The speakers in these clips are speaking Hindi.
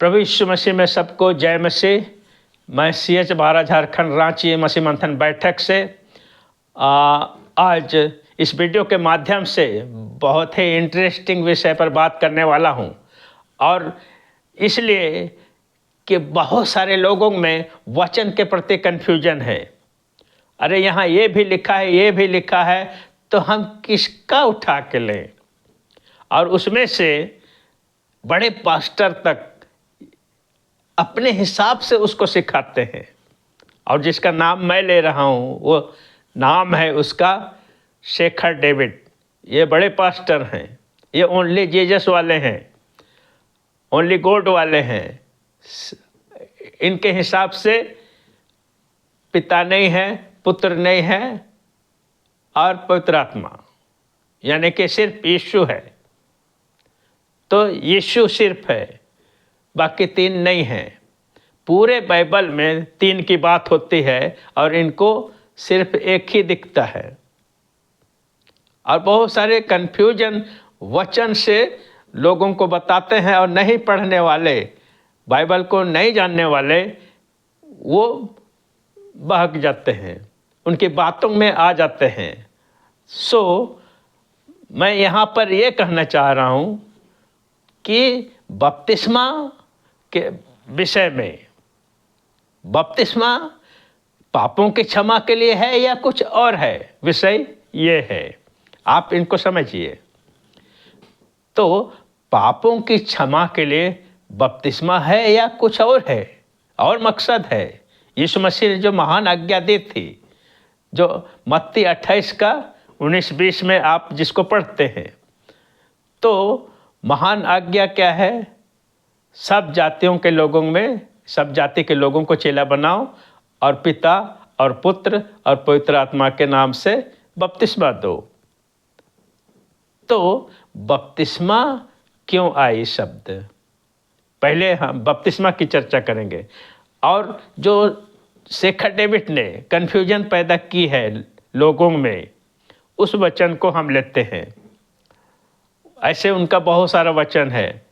प्रभु यीशु मसीह में सबको जय मसीह। मैं CH बारा झारखंड रांची मसीह मंथन बैठक से आज इस वीडियो के माध्यम से बहुत ही इंटरेस्टिंग विषय पर बात करने वाला हूं, और इसलिए कि बहुत सारे लोगों में वचन के प्रति कन्फ्यूजन है। अरे यहाँ ये भी लिखा है, ये भी लिखा है, तो हम किसका उठा के लें? और उसमें से बड़े पास्टर तक अपने हिसाब से उसको सिखाते हैं, और जिसका नाम मैं ले रहा हूँ वो नाम है उसका शेखर डेविड। ये बड़े पास्टर हैं, ये ओनली जीसस वाले हैं, ओनली गॉड वाले हैं। इनके हिसाब से पिता नहीं है, पुत्र नहीं है और पवित्र आत्मा, यानी कि सिर्फ यीशु है। तो यीशु सिर्फ है, बाकी तीन नहीं है। पूरे बाइबल में तीन की बात होती है और इनको सिर्फ एक ही दिखता है। और बहुत सारे कन्फ्यूजन वचन से लोगों को बताते हैं, और नहीं पढ़ने वाले, बाइबल को नहीं जानने वाले, वो बहक जाते हैं, उनकी बातों में आ जाते हैं। मैं यहाँ पर ये कहना चाह रहा हूँ कि बपतिस्मा के विषय में, बपतिस्मा पापों की क्षमा के लिए है या कुछ और है? विषय ये है, आप इनको समझिए। तो पापों की क्षमा के लिए बपतिस्मा है या कुछ और है, और मकसद है? यीशु मसीह ने जो महान आज्ञा दी थी, जो मत्ती 28 का 19-20 में आप जिसको पढ़ते हैं, तो महान आज्ञा क्या है? सब जातियों के लोगों में, सब जाति के लोगों को चेला बनाओ और पिता और पुत्र और पवित्र आत्मा के नाम से बपतिस्मा दो। तो बपतिस्मा क्यों आई शब्द? पहले हम बपतिस्मा की चर्चा करेंगे, और जो शेखर डेविड ने कन्फ्यूजन पैदा की है लोगों में, उस वचन को हम लेते हैं। ऐसे उनका बहुत सारा वचन है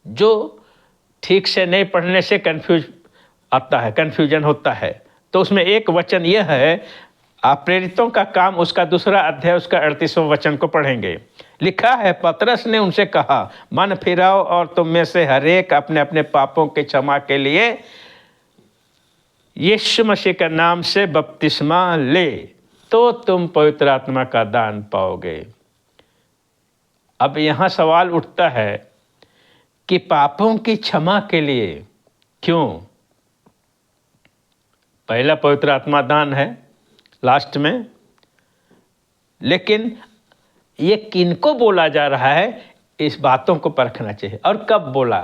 जो ठीक से नहीं पढ़ने से कन्फ्यूजन होता है। तो उसमें एक वचन यह है, आप प्रेरितों का काम उसका 2 अध्याय उसका 38वां वचन को पढ़ेंगे। लिखा है, पतरस ने उनसे कहा, मन फिराओ और तुम में से हरेक अपने अपने पापों के क्षमा के लिए यीशु मसीह के नाम से बपतिस्मा ले, तो तुम पवित्र आत्मा का दान पाओगे। अब यहाँ सवाल उठता है कि पापों की क्षमा के लिए क्यों? पहला पवित्र आत्मा दान है लास्ट में, लेकिन ये किनको बोला जा रहा है, इस बातों को परखना चाहिए। और कब बोला?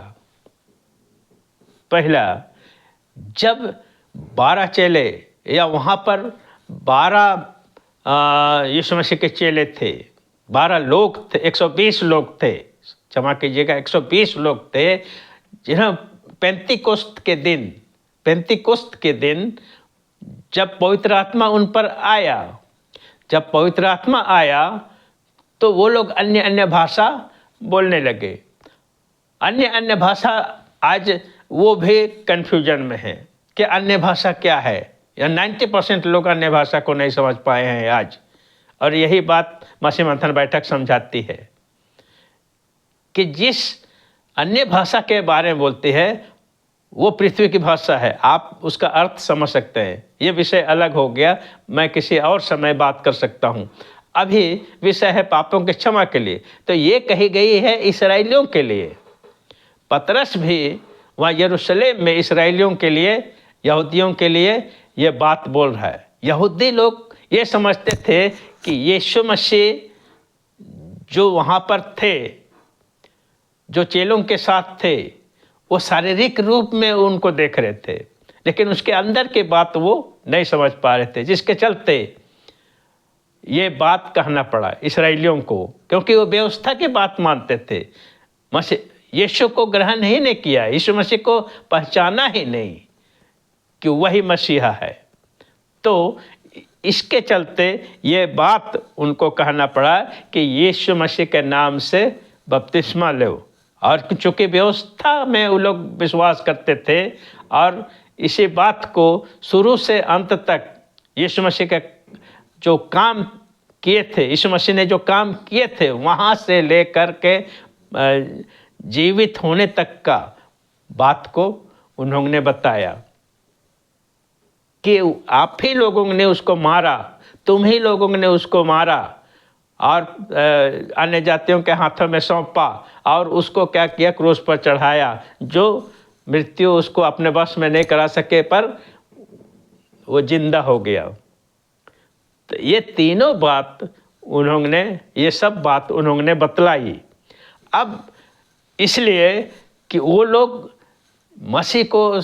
पहला, जब 12 चेले, या वहाँ पर 12 यीशु मसीह के चेले थे, 12 लोग थे, 120 लोग थे, क्षमा कीजिएगा, 120 लोग थे, जिन्हें पेंतीकोस्त के दिन जब पवित्र आत्मा उन पर आया, जब पवित्र आत्मा आया तो वो लोग अन्य अन्य भाषा बोलने लगे। अन्य अन्य भाषा, आज वो भी कन्फ्यूजन में है कि अन्य भाषा क्या है, या 90% लोग अन्य भाषा को नहीं समझ पाए हैं आज। और यही बात मसीह मंथन बैठक समझाती है कि जिस अन्य भाषा के बारे में बोलती है वो पृथ्वी की भाषा है। आप उसका अर्थ समझ सकते हैं। ये विषय अलग हो गया, मैं किसी और समय बात कर सकता हूँ। अभी विषय है पापों की क्षमा के लिए। तो ये कही गई है इस्राएलियों के लिए। पतरस भी वहाँ यरूशलेम में इस्राएलियों के लिए, यहूदियों के लिए ये बात बोल रहा है। यहूदी लोग ये समझते थे कि यीशु मसीह जो वहाँ पर थे, जो चेलों के साथ थे, वो शारीरिक रूप में उनको देख रहे थे, लेकिन उसके अंदर की बात वो नहीं समझ पा रहे थे, जिसके चलते ये बात कहना पड़ा इस्राएलियों को, क्योंकि वो व्यवस्था की बात मानते थे। मसीह यीशु को ग्रहण ही नहीं किया, यीशु मसीह को पहचाना ही नहीं कि वही मसीहा है। तो इसके चलते ये बात उनको कहना पड़ा कि यीशु मसीह के नाम से बपतिस्मा लो, और चूंकि व्यवस्था में वो लोग विश्वास करते थे और इसी बात को शुरू से अंत तक यीशु मसीह का जो काम किए थे, यीशु मसीह ने जो काम किए थे वहाँ से लेकर के जीवित होने तक का बात को उन्होंने बताया कि आप ही लोगों ने उसको मारा, तुम ही लोगों ने उसको मारा और अन्य जातियों के हाथों में सौंपा और उसको क्या किया, क्रूस पर चढ़ाया, जो मृत्यु उसको अपने वश में नहीं करा सके पर वो जिंदा हो गया। तो ये तीनों बात उन्होंने, ये सब बात उन्होंने बतलाई। अब इसलिए कि वो लोग मसीह को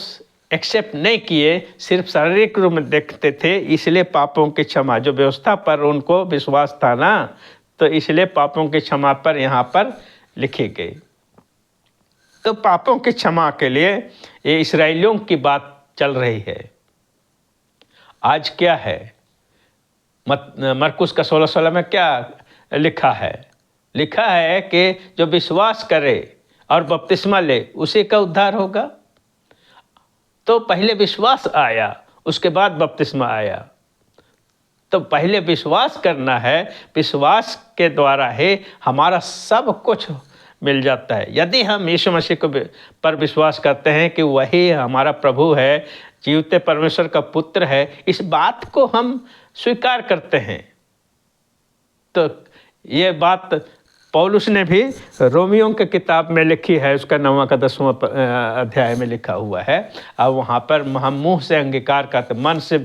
एक्सेप्ट नहीं किए, सिर्फ शारीरिक रूप में देखते थे, इसलिए पापों की क्षमा, जो व्यवस्था पर उनको विश्वास था ना, तो इसलिए पापों की क्षमा पर यहाँ पर लिखी गई। तो पापों की क्षमा के लिए ये इस्राएलियों की बात चल रही है। आज क्या है, मरकुस का 16:16 में क्या लिखा है? लिखा है कि जो विश्वास करे और बपतिस्मा ले उसी का उद्धार होगा। तो पहले विश्वास आया, उसके बाद बपतिस्मा आया। तो पहले विश्वास करना है, विश्वास के द्वारा ही हमारा सब कुछ मिल जाता है। यदि हम यीशु मसीह को पर विश्वास करते हैं कि वही हमारा प्रभु है, जीवते परमेश्वर का पुत्र है, इस बात को हम स्वीकार करते हैं। तो ये बात पौलुस ने भी रोमियों की किताब में लिखी है, उसका 9वां का 10वां अध्याय में लिखा हुआ है। अब वहाँ पर हम मुंह से अंगीकार करते, मन से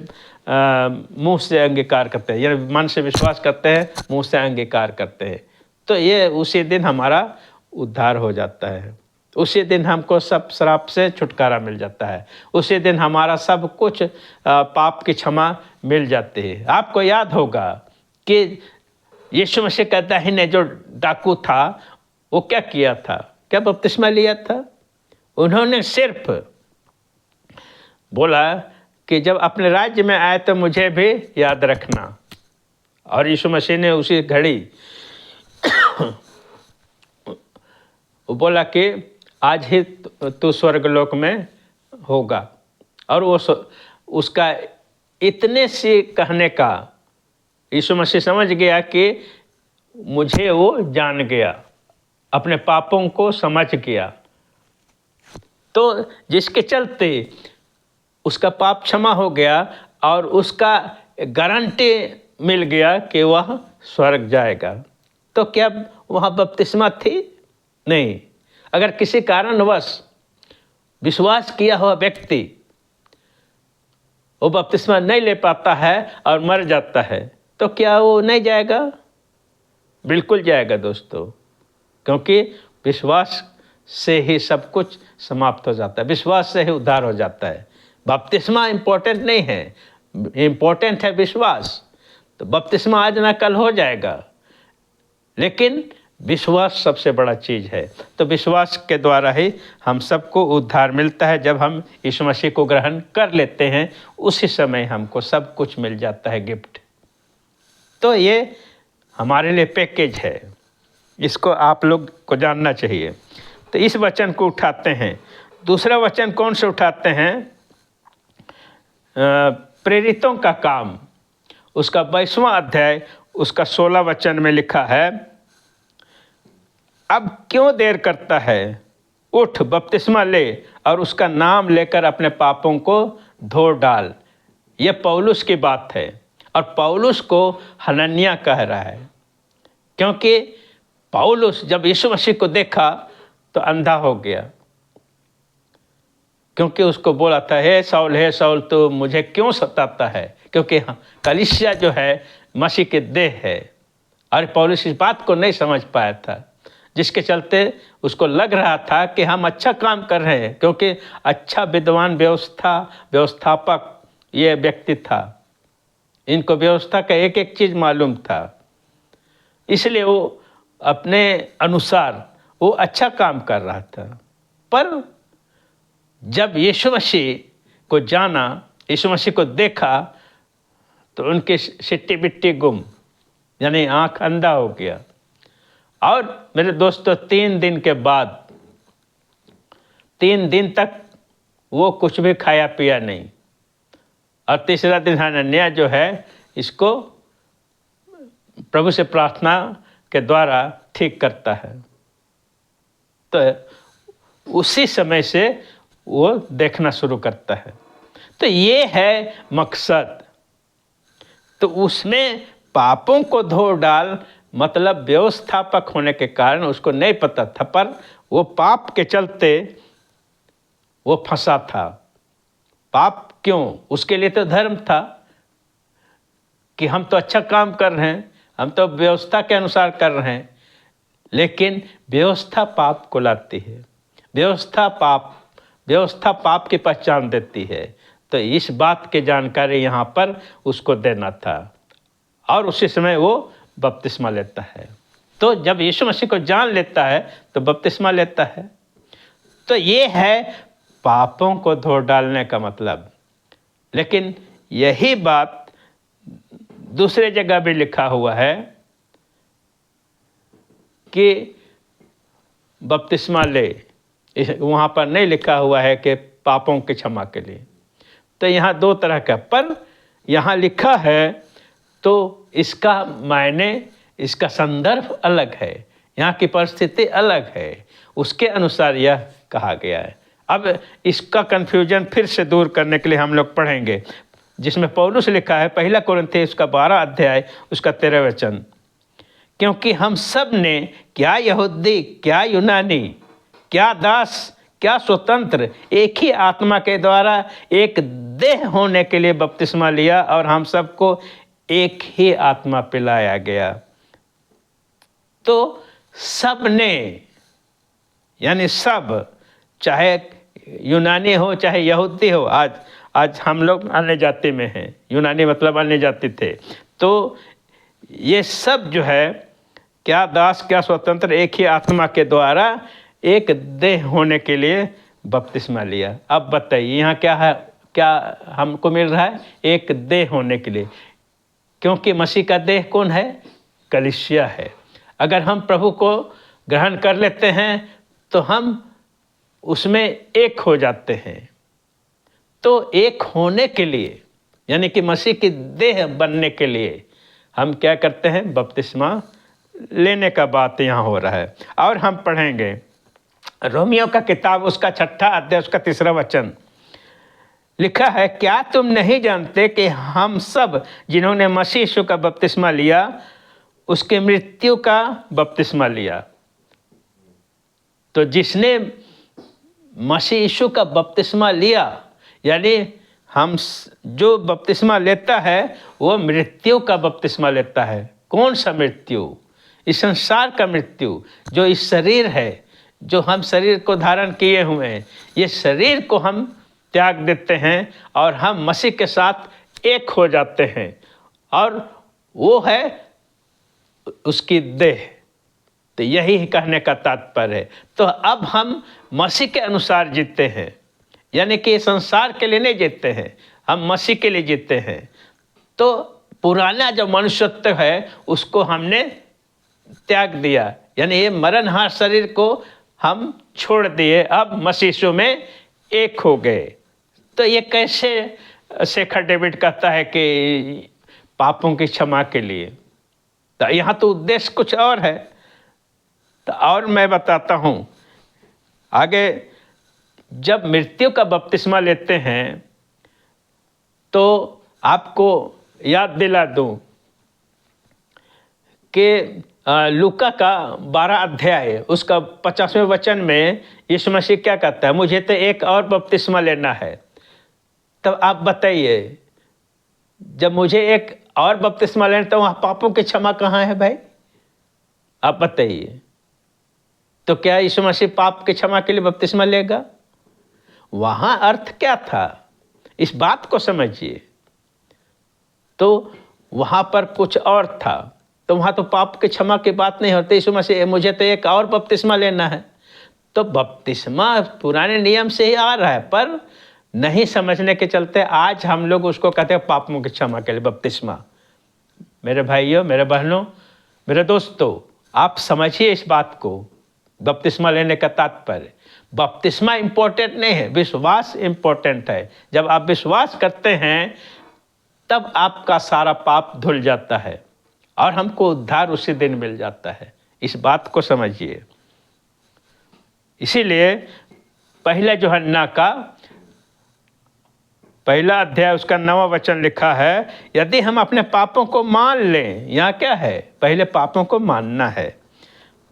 मुंह से अंगीकार करते हैं, यानी मन से विश्वास करते हैं, मुंह से अंगीकार करते हैं, तो ये उसी दिन हमारा उद्धार हो जाता है। उसी दिन हमको सब श्राप से छुटकारा मिल जाता है। उसी दिन हमारा सब कुछ पाप की क्षमा मिल जाती है। आपको याद होगा कि यीशु मसीह का दाहिने जो डाकू था वो क्या किया था? क्या बपतिस्मा लिया था? उन्होंने सिर्फ बोला कि जब अपने राज्य में आए तो मुझे भी याद रखना, और यीशु मसीह ने उसी घड़ी वो बोला कि आज ही तू स्वर्गलोक में होगा। और वो उसका इतने से कहने का यीशु मसीह समझ गया कि मुझे वो जान गया, अपने पापों को समझ गया, तो जिसके चलते उसका पाप क्षमा हो गया और उसका गारंटी मिल गया कि वह स्वर्ग जाएगा। तो क्या वहाँ बपतिस्मा थी? नहीं। अगर किसी कारणवश विश्वास किया हुआ व्यक्ति वो बपतिस्मा नहीं ले पाता है और मर जाता है, तो क्या वो नहीं जाएगा? बिल्कुल जाएगा दोस्तों, क्योंकि विश्वास से ही सब कुछ समाप्त हो जाता है, विश्वास से ही उद्धार हो जाता है। बपतिस्मा इम्पोर्टेंट नहीं है, इम्पोर्टेंट है विश्वास। तो बपतिस्मा आज ना कल हो जाएगा, लेकिन विश्वास सबसे बड़ा चीज़ है। तो विश्वास के द्वारा ही हम सबको उद्धार मिलता है। जब हम यीशु मसीह को ग्रहण कर लेते हैं, उसी समय हमको सब कुछ मिल जाता है, गिफ्ट। तो ये हमारे लिए पैकेज है, इसको आप लोग को जानना चाहिए। तो इस वचन को उठाते हैं। दूसरा वचन कौन से उठाते हैं? प्रेरितों का काम, उसका 22वां अध्याय, उसका 16 वचन में लिखा है, अब क्यों देर करता है, उठ बपतिस्मा ले और उसका नाम लेकर अपने पापों को धो डाल। यह पौलुस की बात है, और पौलुस को हनन्याह कह रहा है, क्योंकि पौलुस जब यीशु मसीह को देखा तो अंधा हो गया, क्योंकि उसको बोला था, हे साउल तो मुझे क्यों सताता है, क्योंकि कलीसिया जो है मसीह के देह है। और पौलुस इस बात को नहीं समझ पाया था, जिसके चलते उसको लग रहा था कि हम अच्छा काम कर रहे हैं, क्योंकि अच्छा विद्वान व्यवस्थापक ये व्यक्ति था, इनको व्यवस्था का एक एक चीज़ मालूम था, इसलिए वो अपने अनुसार वो अच्छा काम कर रहा था। पर जब यीशु मसीह को जाना, यीशु मसीह को देखा, तो उनकी सिट्टी बिट्टी गुम, यानी आँख अंधा हो गया। और मेरे दोस्तों 3 दिन के बाद 3 दिन तक वो कुछ भी खाया पिया नहीं, और तीसरा दिन हनन्याह जो है इसको प्रभु से प्रार्थना के द्वारा ठीक करता है। तो उसी समय से वो देखना शुरू करता है। तो ये है मकसद। तो उसमें पापों को धो डाल, मतलब व्यवस्थापक होने के कारण उसको नहीं पता था, पर वो पाप के चलते वो फंसा था। पाप क्यों? उसके लिए तो धर्म था कि हम तो अच्छा काम कर रहे हैं, हम तो व्यवस्था के अनुसार कर रहे हैं, लेकिन व्यवस्था पाप को लाती है। व्यवस्था पाप की पहचान देती है। तो इस बात की जानकारी यहाँ पर उसको देना था, और उसी समय वो बपतिस्मा लेता है। तो जब यीशु मसीह को जान लेता है तो बपतिस्मा लेता है। तो ये है पापों को धो डालने का मतलब। लेकिन यही बात दूसरे जगह भी लिखा हुआ है कि बपतिस्मा ले, वहाँ पर नहीं लिखा हुआ है कि पापों की क्षमा के लिए। तो यहाँ 2 तरह का, पर यहाँ लिखा है तो इसका मायने, इसका संदर्भ अलग है, यहाँ की परिस्थिति अलग है, उसके अनुसार यह कहा गया है। अब इसका कन्फ्यूजन फिर से दूर करने के लिए हम लोग पढ़ेंगे, जिसमें पौलुस लिखा है 1 कोरिन्थियों उसका 12 अध्याय उसका 13 वचन, क्योंकि हम सब ने, क्या यहूदी क्या यूनानी, क्या दास क्या स्वतंत्र, एक ही आत्मा के द्वारा एक देह होने के लिए बपतिस्मा लिया, और हम सबको एक ही आत्मा पिलाया गया। तो सब ने, यानी सब, चाहे यूनानी हो चाहे यहूदी हो। आज हम लोग अन्य जाति में हैं, यूनानी मतलब अन्य जाति थे। तो ये सब जो है, क्या दास क्या स्वतंत्र, एक ही आत्मा के द्वारा एक देह होने के लिए बपतिस्मा लिया। अब बताइए यहाँ क्या है, क्या हमको मिल रहा है? एक देह होने के लिए, क्योंकि मसीह का देह कौन है? कलीसिया है। अगर हम प्रभु को ग्रहण कर लेते हैं तो हम उसमें एक हो जाते हैं। तो एक होने के लिए, यानी कि मसीह की देह बनने के लिए हम क्या करते हैं? बपतिस्मा लेने का बात यहाँ हो रहा है। और हम पढ़ेंगे रोमियो का किताब उसका 6 अध्याय उसका 3 वचन, लिखा है, क्या तुम नहीं जानते कि हम सब जिन्होंने मसीह यीशु का बपतिस्मा लिया उसके मृत्यु का बपतिस्मा लिया। तो जिसने मसीह यीशु का बपतिस्मा लिया, यानी हम जो बपतिस्मा लेता है वो मृत्यु का बपतिस्मा लेता है। कौन सा मृत्यु? इस संसार का मृत्यु, जो इस शरीर है, जो हम शरीर को धारण किए हुए हैं, ये शरीर को हम त्याग देते हैं और हम मसीह के साथ एक हो जाते हैं, और वो है उसकी देह। तो यही कहने का तात्पर्य है। तो अब हम मसीह के अनुसार जीते हैं, यानी कि संसार के लिए नहीं जीते हैं, हम मसीह के लिए जीते हैं। तो पुराना जो मनुष्यत्व है उसको हमने त्याग दिया, यानी ये मरणहार शरीर को हम छोड़ दिए, अब मसीह यीशु में एक हो गए। तो ये कैसे शेखर डेविड कहता है कि पापों की क्षमा के लिए? तो यहाँ तो उद्देश्य कुछ और है। तो और मैं बताता हूँ आगे। जब मृत्यु का बपतिस्मा लेते हैं तो आपको याद दिला दूँ कि लूका का 12 अध्याय उसका 50वें वचन में यीशु मसीह क्या कहता है? मुझे तो एक और बपतिस्मा लेना है। तब आप बताइए, जब मुझे एक और बपतिस्मा लेना तो वहाँ पापों की क्षमा कहाँ है भाई? आप बताइए। तो क्या यीशु मसीह पाप की क्षमा के लिए बपतिस्मा लेगा? वहाँ अर्थ क्या था, इस बात को समझिए। तो वहाँ पर कुछ और था। तो वहाँ तो पाप की क्षमा की बात नहीं होती। यीशु मसीह मुझे तो एक और बपतिस्मा लेना है। तो बपतिस्मा पुराने नियम से ही आ रहा है, पर नहीं समझने के चलते आज हम लोग उसको कहते हैं पापों की क्षमा के लिए बपतिस्मा। मेरे भाइयों, मेरे बहनों, मेरे दोस्तों, आप समझिए इस बात को बपतिस्मा लेने का तात्पर्य, बपतिस्मा इम्पोर्टेंट नहीं है, विश्वास इम्पोर्टेंट है। जब आप विश्वास करते हैं तब आपका सारा पाप धुल जाता है और हमको उद्धार उसी दिन मिल जाता है। इस बात को समझिए। इसीलिए पहले यूहन्ना का पहला अध्याय उसका 9वां वचन लिखा है, यदि हम अपने पापों को मान लें, यहाँ क्या है, पहले पापों को मानना है,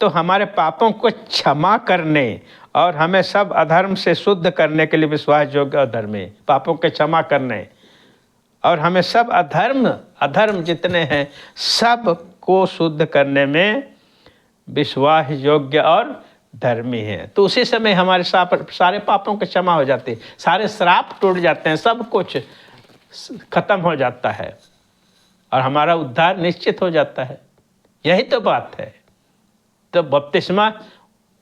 तो हमारे पापों को क्षमा करने और हमें सब अधर्म से शुद्ध करने के लिए विश्वास योग्य अधर्मी, पापों के क्षमा करने और हमें सब अधर्म जितने हैं सब को शुद्ध करने में विश्वास योग्य और धर्मी है। तो उसी समय हमारे सारे पापों के क्षमा हो जाते हैं, सारे श्राप टूट जाते हैं, सब कुछ खत्म हो जाता है और हमारा उद्धार निश्चित हो जाता है। यही तो बात है। तो बपतिस्मा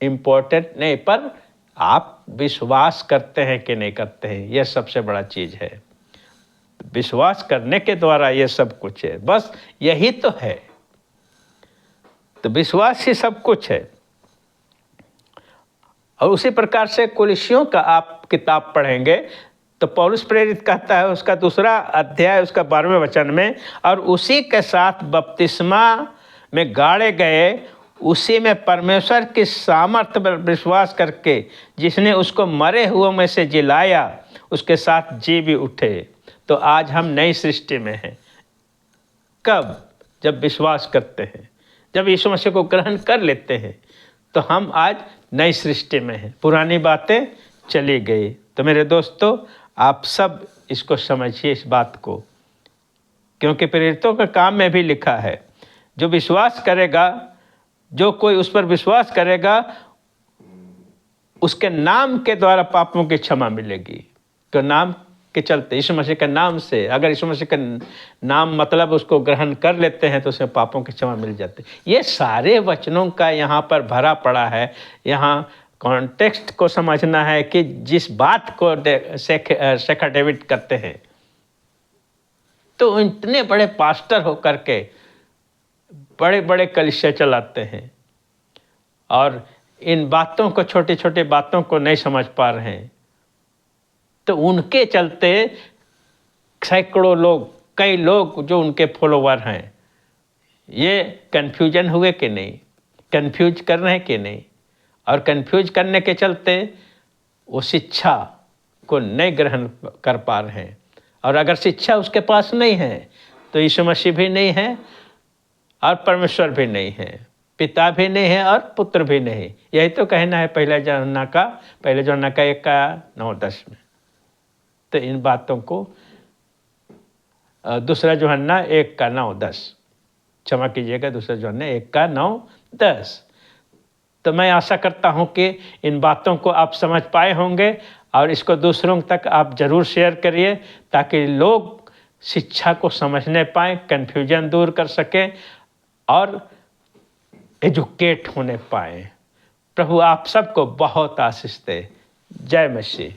इम्पोर्टेंट नहीं, पर आप विश्वास करते हैं कि नहीं करते हैं, यह सबसे बड़ा चीज़ है। विश्वास करने के द्वारा ये सब कुछ है, बस यही तो है। तो विश्वास ही सब कुछ है। और उसी प्रकार से कुलिसियों का आप किताब पढ़ेंगे तो पौलुस प्रेरित कहता है उसका 2 अध्याय उसका 12वें वचन में, और उसी के साथ बपतिस्मा में गाड़े गए, उसी में परमेश्वर की सामर्थ्य पर विश्वास करके जिसने उसको मरे हुओं में से जिलाया, उसके साथ जी भी उठे। तो आज हम नई सृष्टि में हैं। कब? जब विश्वास करते हैं, जब यीशु मसीह को ग्रहण कर लेते हैं, तो हम आज नई सृष्टि में हैं। पुरानी बातें चली गई। तो मेरे दोस्तों, आप सब इसको समझिए, इस बात को, क्योंकि प्रेरितों के काम में भी लिखा है, जो विश्वास करेगा, जो कोई उस पर विश्वास करेगा, उसके नाम के द्वारा पापों की क्षमा मिलेगी। तो नाम के चलते, यीशु मसीह के नाम से, अगर यीशु मसीह का नाम मतलब उसको ग्रहण कर लेते हैं तो उसमें पापों की क्षमा मिल जाती है। ये सारे वचनों का यहाँ पर भरा पड़ा है। यहाँ कॉन्टेक्स्ट को समझना है कि जिस बात को शेखर डेविड करते हैं, तो इतने बड़े पास्टर होकर के बड़े बड़े कलीसिया चलाते हैं और इन बातों को, छोटी छोटी बातों को नहीं समझ पा रहे हैं। तो उनके चलते सैकड़ों लोग, कई लोग जो उनके फॉलोवर हैं, ये कन्फ्यूजन हुए कि नहीं, कन्फ्यूज कर रहे हैं कि नहीं, और कन्फ्यूज करने के चलते वो शिक्षा को नहीं ग्रहण कर पा रहे हैं। और अगर शिक्षा उसके पास नहीं है तो यीशु मसीह भी नहीं है और परमेश्वर भी नहीं है, पिता भी नहीं है और पुत्र भी नहीं। यही तो कहना है पहले यूहन्ना का 1:9-10 में। तो इन बातों को 2 यूहन्ना 1:9-10, क्षमा कीजिएगा, 2 यूहन्ना 1:9-10। तो मैं आशा करता हूं कि इन बातों को आप समझ पाए होंगे और इसको दूसरों तक आप जरूर शेयर करिए, ताकि लोग शिक्षा को समझने पाएँ, कन्फ्यूजन दूर कर सकें और एजुकेट होने पाएँ। प्रभु आप सबको बहुत आशीष दे। जय मसीह।